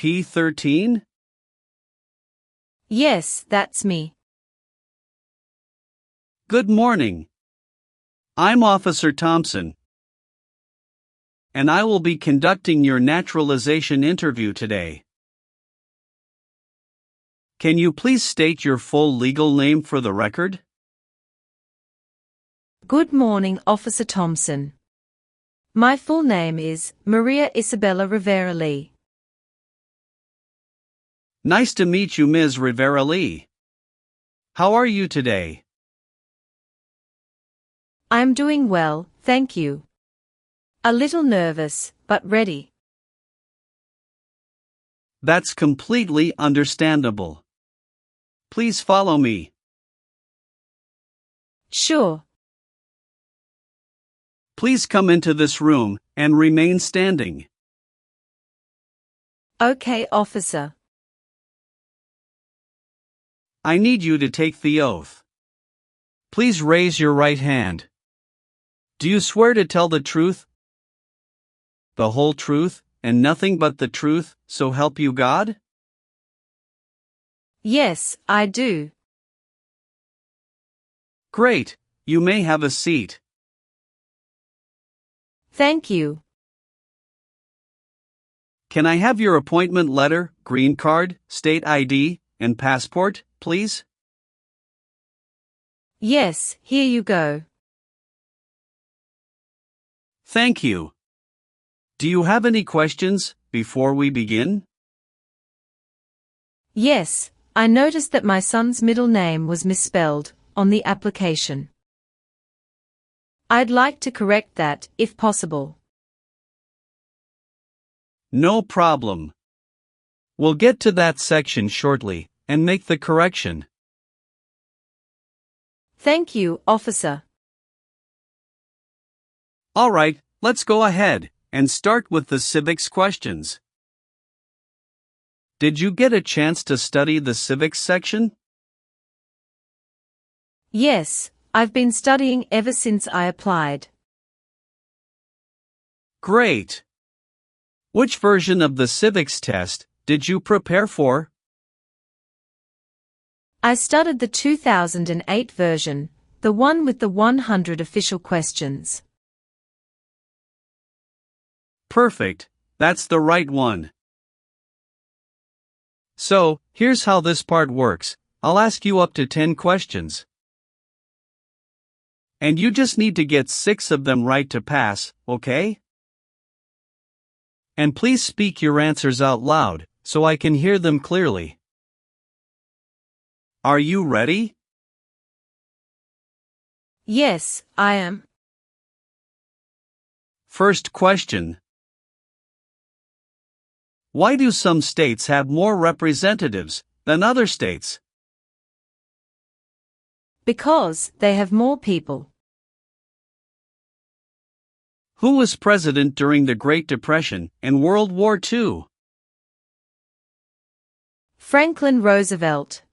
P13? Yes, that's me. Good morning. I'm Officer Thompson, and I will be conducting your naturalization interview today. Can you please state your full legal name for the record? Good morning, Officer Thompson. My full name is Maria Isabella Rivera Lee. Nice to meet you, Ms. Rivera Lee. How are you today? I'm doing well, thank you. A little nervous, but ready. That's completely understandable. Please follow me. Sure. Please come into this room and remain standing. Okay, officer. I need you to take the oath. Please raise your right hand. Do you swear to tell the truth, the whole truth, and nothing but the truth, so help you God? Yes, I do. Great, you may have a seat. Thank you. Can I have your appointment letter, green card, state ID, and passport, please? Yes, here you go. Thank you. Do you have any questions before we begin? Yes, I noticed that my son's middle name was misspelled on the application. I'd like to correct that, if possible. No problem. We'll get to that section shortly and make the correction. Thank you, officer. All right, let's go ahead and start with the civics questions. Did you get a chance to study the civics section? Yes, I've been studying ever since I applied. Great. Which version of the civics test did you prepare for? I studied the 2008 version, the one with the 100 official questions. Perfect, that's the right one. So, here's how this part works. I'll ask you up to 10 questions. And you just need to get 6 of them right to pass, okay? And please speak your answers out loud, so I can hear them clearly. Are you ready? Yes, I am. First question. Why do some states have more representatives than other states? Because they have more people. Who was president during the Great Depression and World War II? Franklin Roosevelt.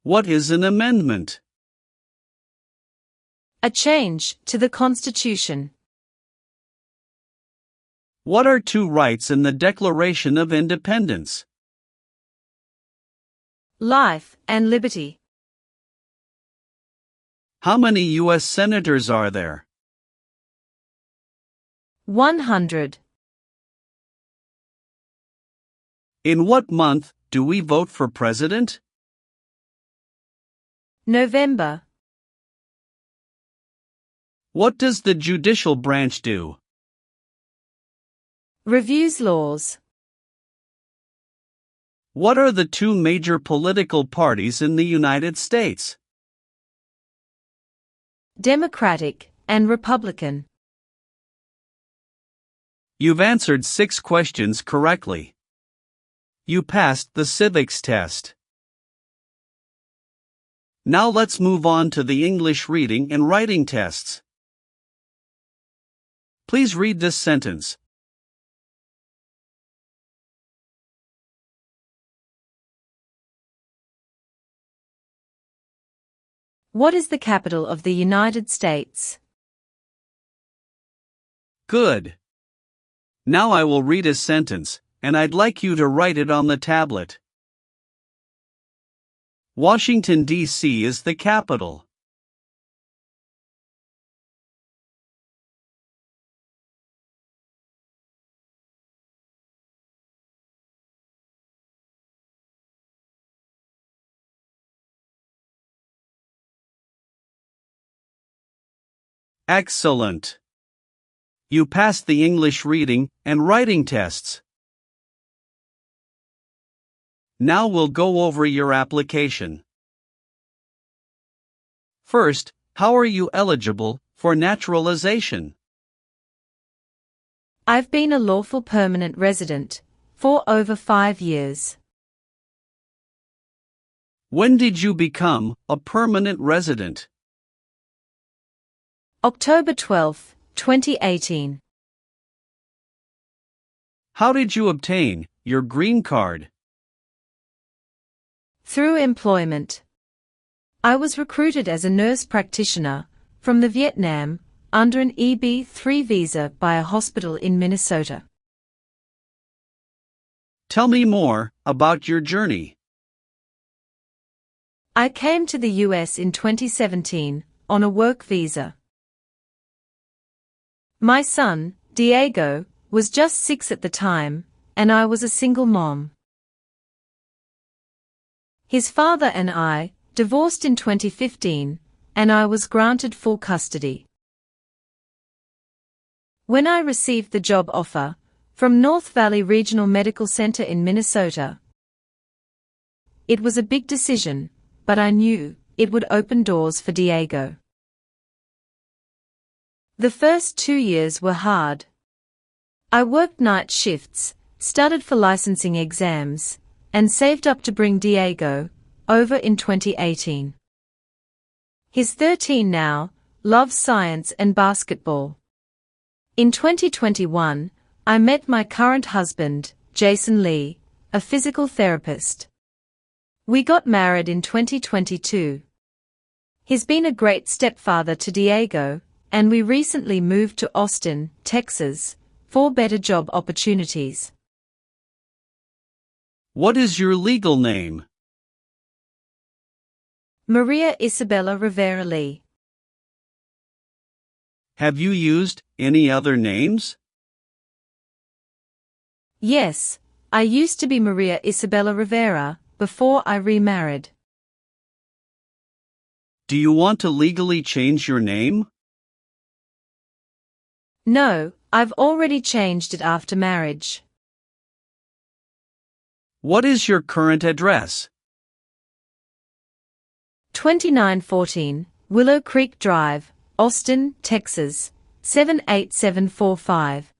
What is an amendment? A change to the Constitution. What are 2 rights in the Declaration of Independence? Life and liberty. How many U.S. senators are there? 100. In what month do we vote for president? November. What does the judicial branch do? Reviews laws. What are the 2 major political parties in the United States? Democratic and Republican. You've answered 6 questions correctly. You passed the civics test. Now let's move on to the English reading and writing tests. Please read this sentence. What is the capital of the United States? Good. Now I will read a sentence, and I'd like you to write it on the tablet. Washington, D.C. is the capital. Excellent. You passed the English reading and writing tests. Now we'll go over your application. First, how are you eligible for naturalization? I've been a lawful permanent resident for over 5 years. When did you become a permanent resident? October 12, 2018. How did you obtain your green card? Through employment. I was recruited as a nurse practitioner from the Vietnam under an EB-3 visa by a hospital in Minnesota. Tell me more about your journey. I came to the US in 2017 on a work visa. My son, Diego, was just 6 at the time, and I was a single mom. His father and I divorced in 2015, and I was granted full custody. When I received the job offer from North Valley Regional Medical Center in Minnesota, it was a big decision, but I knew it would open doors for Diego. The first 2 years were hard. I worked night shifts, studied for licensing exams, and saved up to bring Diego over in 2018. He's 13 now, loves science and basketball. In 2021, I met my current husband, Jason Lee, a physical therapist. We got married in 2022. He's been a great stepfather to Diego, and we recently moved to Austin, Texas, for better job opportunities. What is your legal name? Maria Isabella Rivera Lee. Have you used any other names? Yes, I used to be Maria Isabella Rivera before I remarried. Do you want to legally change your name? No, I've already changed it after marriage. What is your current address? 2914 Willow Creek Drive, Austin, Texas, 78745.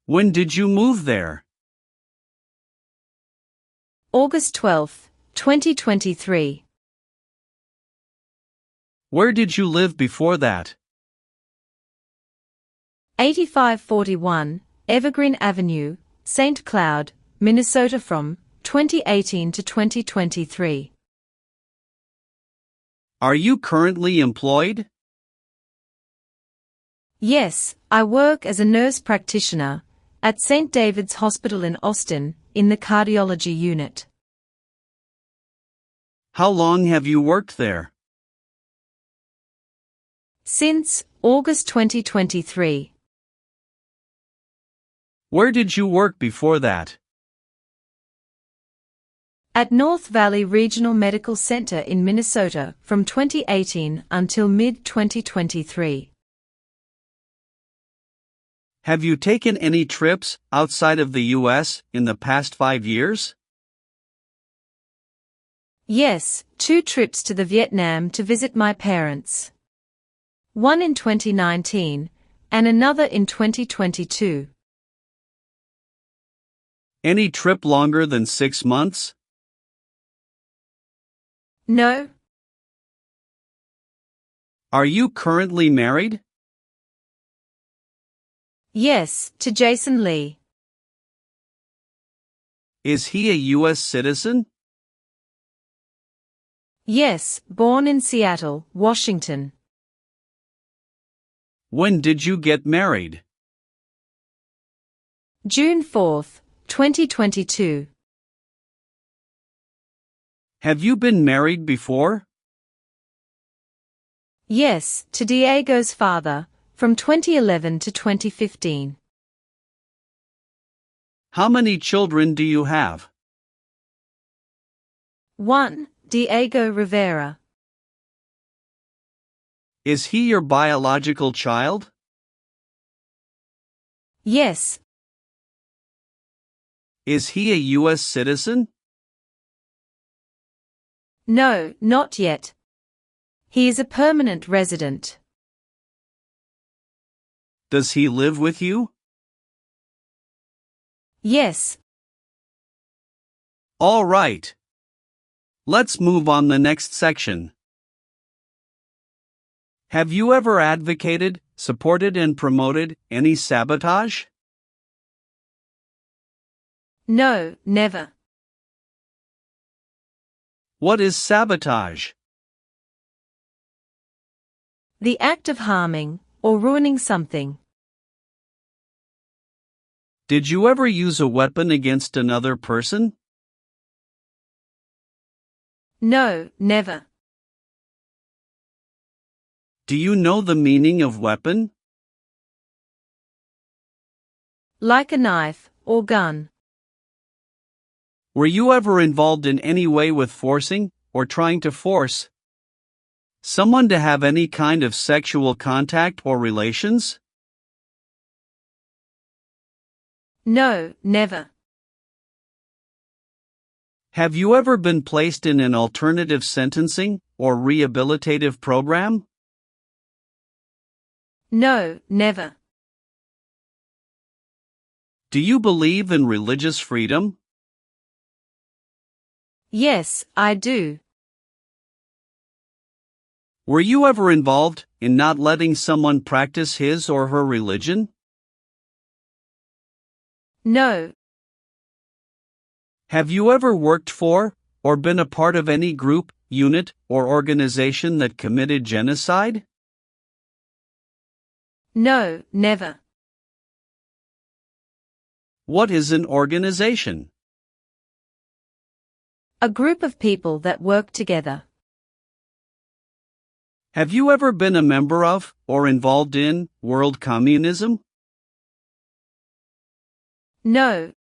When did you move there? August 12, 2023. Where did you live before that? 8541 Evergreen Avenue, St. Cloud, Minnesota from 2018 to 2023. Are you currently employed? Yes, I work as a nurse practitioner at St. David's Hospital in Austin, in the cardiology unit. How long have you worked there? Since August 2023. Where did you work before that? At North Valley Regional Medical Center in Minnesota from 2018 until mid-2023. Have you taken any trips outside of the U.S. in the past 5 years? Yes, 2 trips to the Vietnam to visit my parents. One in 2019, and another in 2022. Any trip longer than 6 months? No. Are you currently married? Yes, to Jason Lee. Is he a U.S. citizen? Yes, born in Seattle, Washington. When did you get married? June 4, 2022. Have you been married before? Yes, to Diego's father, from 2011 to 2015. How many children do you have? 1. Diego Rivera. Is he your biological child? Yes. Is he a U.S. citizen? No, not yet. He is a permanent resident. Does he live with you? Yes. All right. Let's move on the next section. Have you ever advocated, supported and promoted any sabotage? No, never. What is sabotage? The act of harming or ruining something. Did you ever use a weapon against another person? No, never. Do you know the meaning of weapon? Like a knife or gun. Were you ever involved in any way with forcing, or trying to force, someone to have any kind of sexual contact or relations? No, never. Have you ever been placed in an alternative sentencing or rehabilitative program? No, never. Do you believe in religious freedom? Yes, I do. Were you ever involved in not letting someone practice his or her religion? No. Have you ever worked for, or been a part of any group, unit, or organization that committed genocide? No, never. What is an organization? A group of people that work together. Have you ever been a member of, or involved in, world communism? No.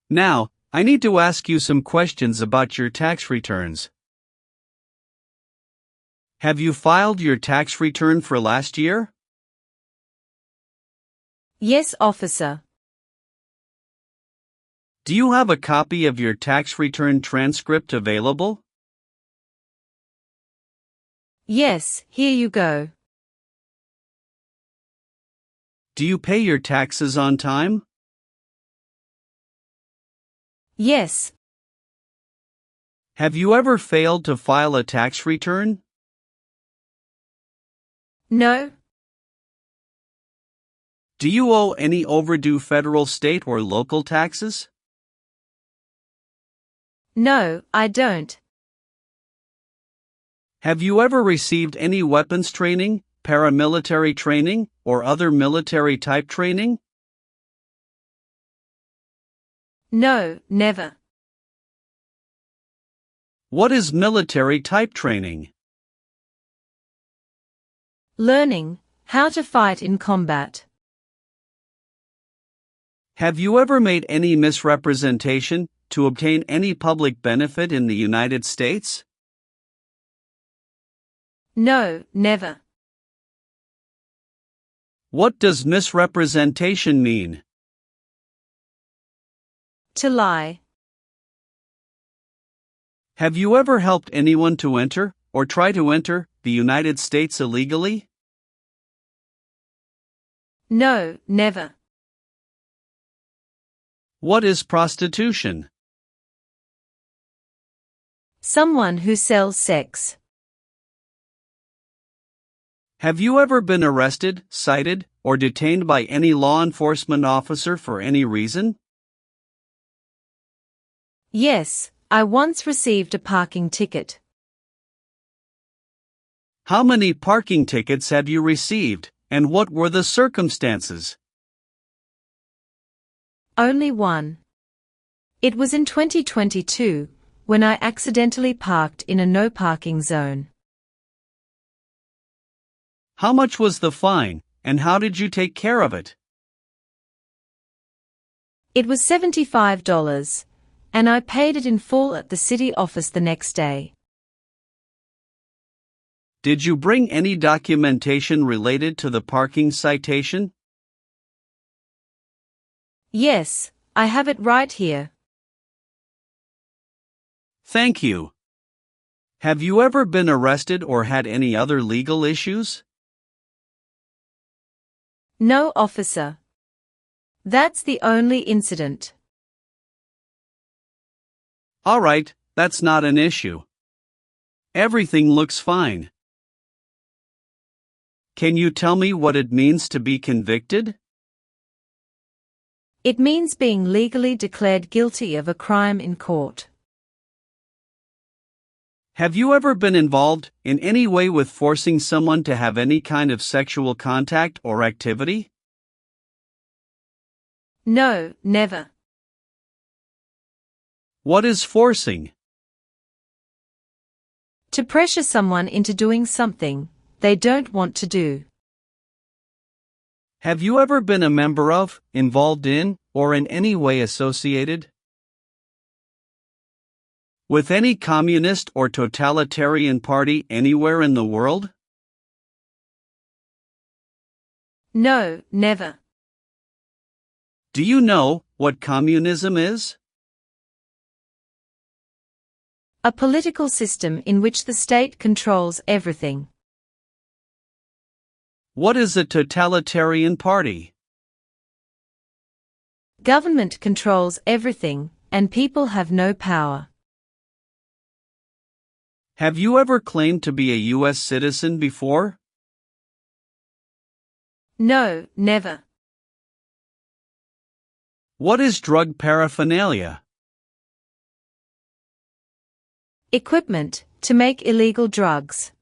Now, I need to ask you some questions about your tax returns. Have you filed your tax return for last year? Yes, officer. Do you have a copy of your tax return transcript available? Yes, here you go. Do you pay your taxes on time? Yes. Have you ever failed to file a tax return? No. Do you owe any overdue federal, state, or local taxes? No, I don't. Have you ever received any weapons training, paramilitary training, or other military-type training? No, never. What is military-type training? Learning how to fight in combat. Have you ever made any misrepresentation to obtain any public benefit in the United States? No, never. What does misrepresentation mean? To lie. Have you ever helped anyone to enter, or try to enter, the United States illegally? No, never. What is prostitution? Someone who sells sex. Have you ever been arrested, cited, or detained by any law enforcement officer for any reason? Yes, I once received a parking ticket. How many parking tickets have you received, and what were the circumstances? Only one. It was in 2022, when I accidentally parked in a no parking zone. How much was the fine, and how did you take care of it? It was $75, and I paid it in full at the city office the next day. Did you bring any documentation related to the parking citation? Yes, I have it right here. Thank you. Have you ever been arrested or had any other legal issues? No, officer. That's the only incident. All right, that's not an issue. Everything looks fine. Can you tell me what it means to be convicted? It means being legally declared guilty of a crime in court. Have you ever been involved in any way with forcing someone to have any kind of sexual contact or activity? No, never. What is forcing? To pressure someone into doing something they don't want to do. Have you ever been a member of, involved in, or in any way associated with any communist or totalitarian party anywhere in the world? No, never. Do you know what communism is? A political system in which the state controls everything. What is a totalitarian party? Government controls everything, and people have no power. Have you ever claimed to be a U.S. citizen before? No, never. What is drug paraphernalia? Equipment to make illegal drugs.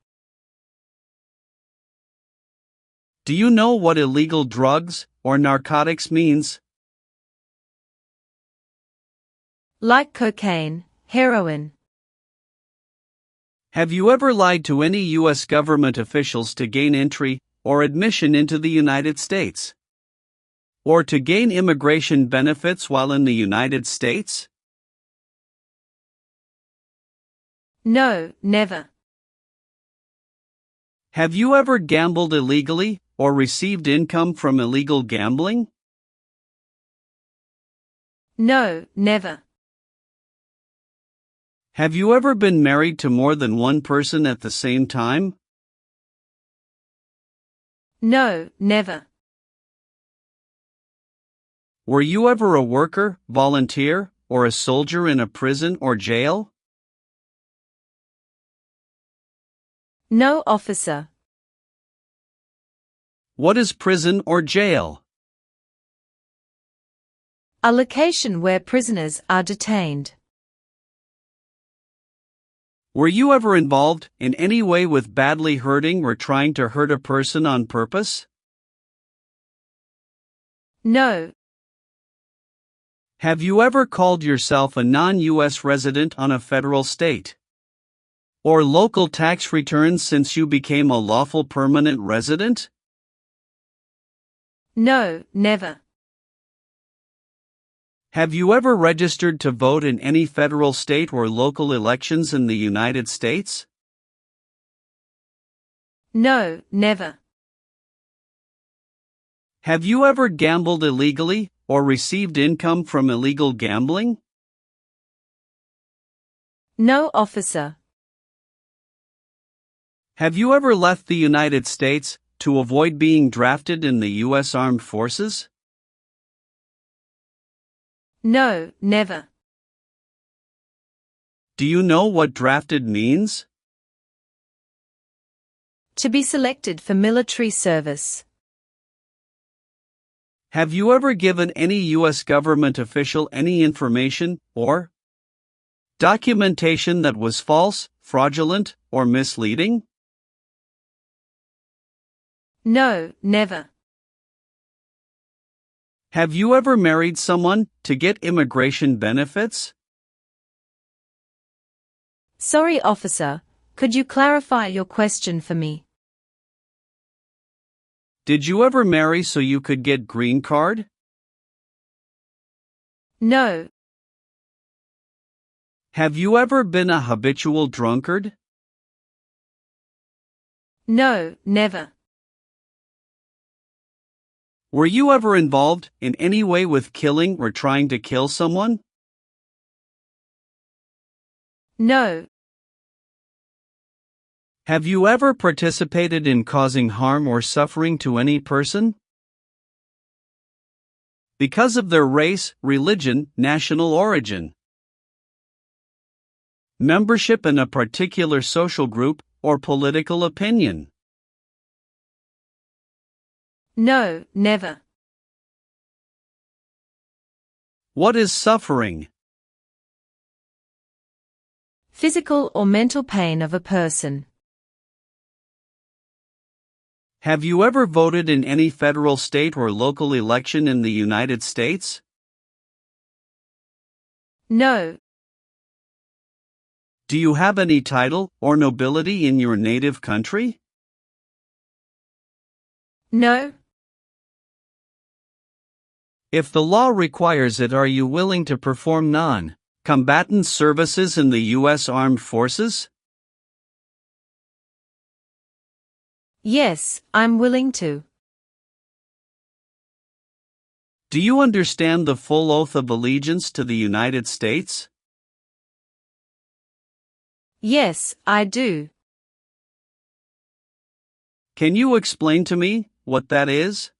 Do you know what illegal drugs or narcotics means? Like cocaine, heroin. Have you ever lied to any U.S. government officials to gain entry or admission into the United States? Or to gain immigration benefits while in the United States? No, never. Have you ever gambled illegally or received income from illegal gambling? No, never. Have you ever been married to more than one person at the same time? No, never. Were you ever a worker, volunteer, or a soldier in a prison or jail? No, officer. What is prison or jail? A location where prisoners are detained. Were you ever involved in any way with badly hurting or trying to hurt a person on purpose? No. Have you ever called yourself a non-U.S. resident on a federal, state, or local tax returns since you became a lawful permanent resident? No, never. Have you ever registered to vote in any federal, state, or local elections in the United States? No, never. Have you ever gambled illegally or received income from illegal gambling? No, officer. Have you ever left the United States to avoid being drafted in the U.S. Armed Forces? No, never. Do you know what drafted means? To be selected for military service. Have you ever given any U.S. government official any information or documentation that was false, fraudulent, or misleading? No, never. Have you ever married someone to get immigration benefits? Sorry, officer, could you clarify your question for me? Did you ever marry so you could get green card? No. Have you ever been a habitual drunkard? No, never. Were you ever involved in any way with killing or trying to kill someone? No. Have you ever participated in causing harm or suffering to any person? Because of their race, religion, national origin, membership in a particular social group, or political opinion? No, never. What is suffering? Physical or mental pain of a person. Have you ever voted in any federal, state, or local election in the United States? No. Do you have any title or nobility in your native country? No. If the law requires it, are you willing to perform non-combatant services in the U.S. Armed Forces? Yes, I'm willing to. Do you understand the full oath of allegiance to the United States? Yes, I do. Can you explain to me what that is?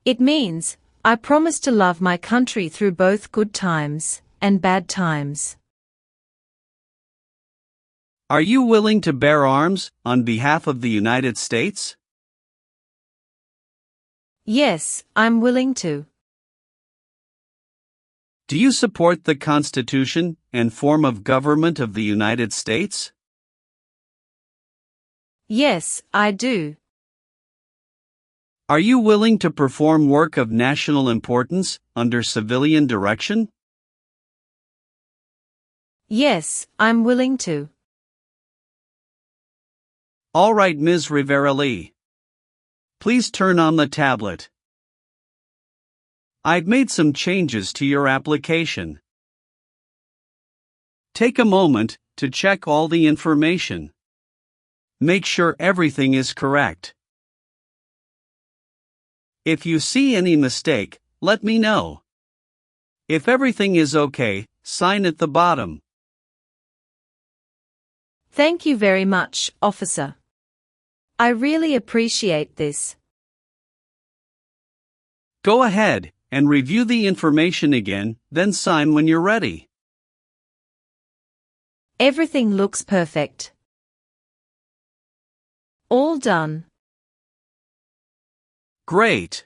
It means, I promise to love my country through both good times and bad times. Are you willing to bear arms on behalf of the United States? Yes, I'm willing to. Do you support the Constitution and form of government of the United States? Yes, I do. Are you willing to perform work of national importance under civilian direction? Yes, I'm willing to. All right, Ms. Rivera-Lee. Please turn on the tablet. I've made some changes to your application. Take a moment to check all the information. Make sure everything is correct. If you see any mistake, let me know. If everything is okay, sign at the bottom. Thank you very much, officer. I really appreciate this. Go ahead and review the information again, then sign when you're ready. Everything looks perfect. All done. Great.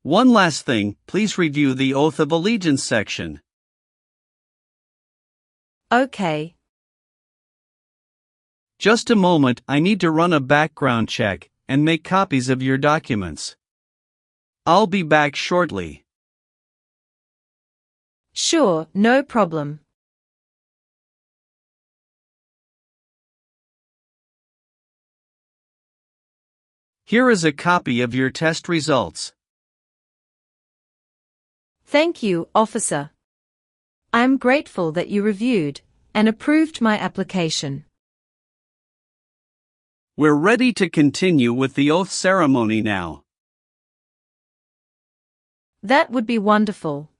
One last thing, please review the Oath of Allegiance section. Okay. Just a moment, I need to run a background check and make copies of your documents. I'll be back shortly. Sure, no problem. Here is a copy of your test results. Thank you, officer. I am grateful that you reviewed and approved my application. We're ready to continue with the oath ceremony now. That would be wonderful.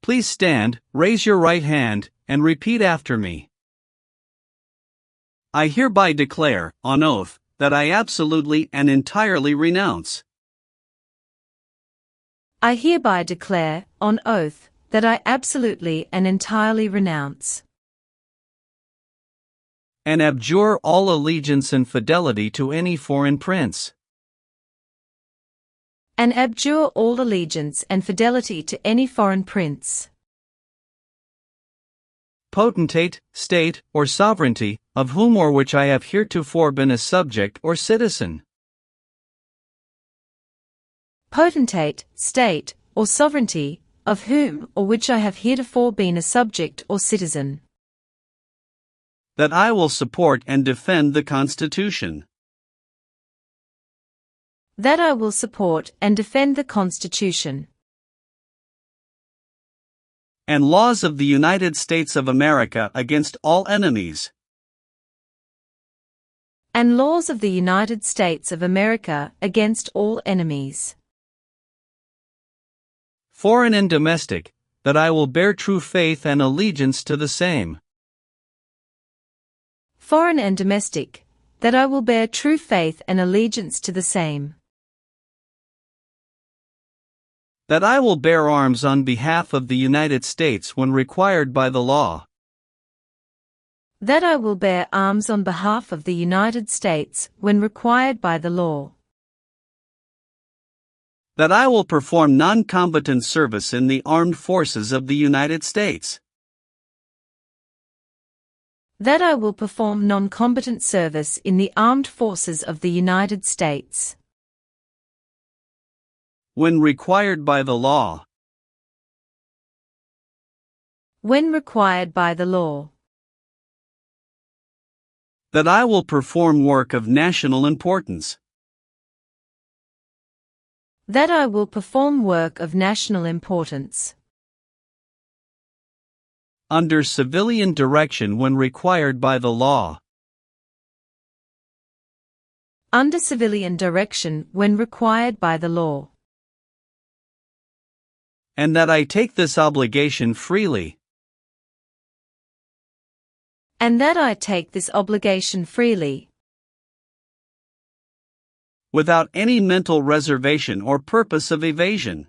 Please stand, raise your right hand, and repeat after me. I hereby declare, on oath, that I absolutely and entirely renounce. I hereby declare, on oath, that I absolutely and entirely renounce and abjure all allegiance and fidelity to any foreign prince, and abjure all allegiance and fidelity to any foreign prince, potentate, state, or sovereignty, of whom or which I have heretofore been a subject or citizen, potentate, state, or sovereignty, of whom or which I have heretofore been a subject or citizen. That I will support and defend the Constitution. That I will support and defend the Constitution. And laws of the United States of America against all enemies. And laws of the United States of America against all enemies. Foreign and domestic, that I will bear true faith and allegiance to the same. Foreign and domestic, that I will bear true faith and allegiance to the same. That I will bear arms on behalf of the United States when required by the law. That I will bear arms on behalf of the United States when required by the law. That I will perform non-combatant service in the armed forces of the United States. That I will perform non-combatant service in the armed forces of the United States. When required by the law. When required by the law. That I will perform work of national importance. That I will perform work of national importance. Under civilian direction when required by the law. Under civilian direction when required by the law. And that I take this obligation freely. And that I take this obligation freely. Without any mental reservation or purpose of evasion.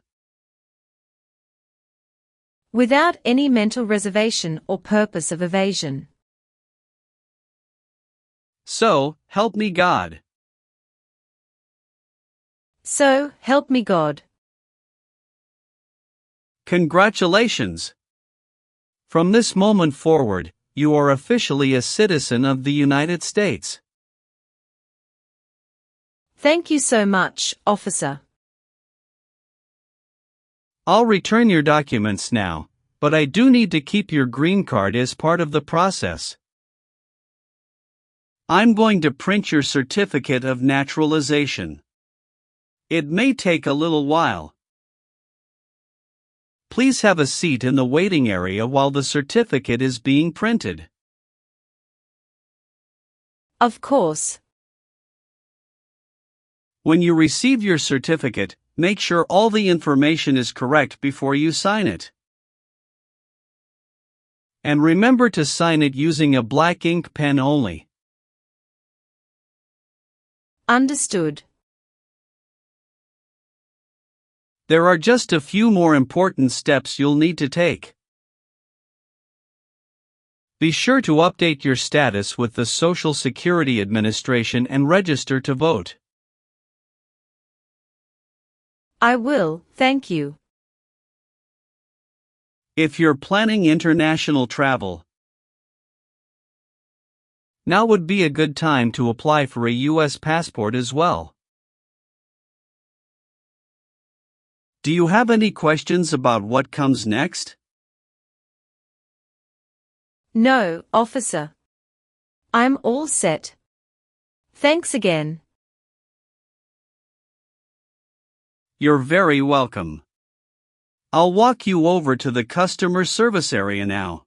Without any mental reservation or purpose of evasion. So, help me God. So, help me God. Congratulations! From this moment forward, you are officially a citizen of the United States. Thank you so much, officer. I'll return your documents now, but I do need to keep your green card as part of the process. I'm going to print your certificate of naturalization. It may take a little while. Please have a seat in the waiting area while the certificate is being printed. Of course. When you receive your certificate, make sure all the information is correct before you sign it. And remember to sign it using a black ink pen only. Understood. There are just a few more important steps you'll need to take. Be sure to update your status with the Social Security Administration and register to vote. I will, thank you. If you're planning international travel, now would be a good time to apply for a U.S. passport as well. Do you have any questions about what comes next? No, officer. I'm all set. Thanks again. You're very welcome. I'll walk you over to the customer service area now.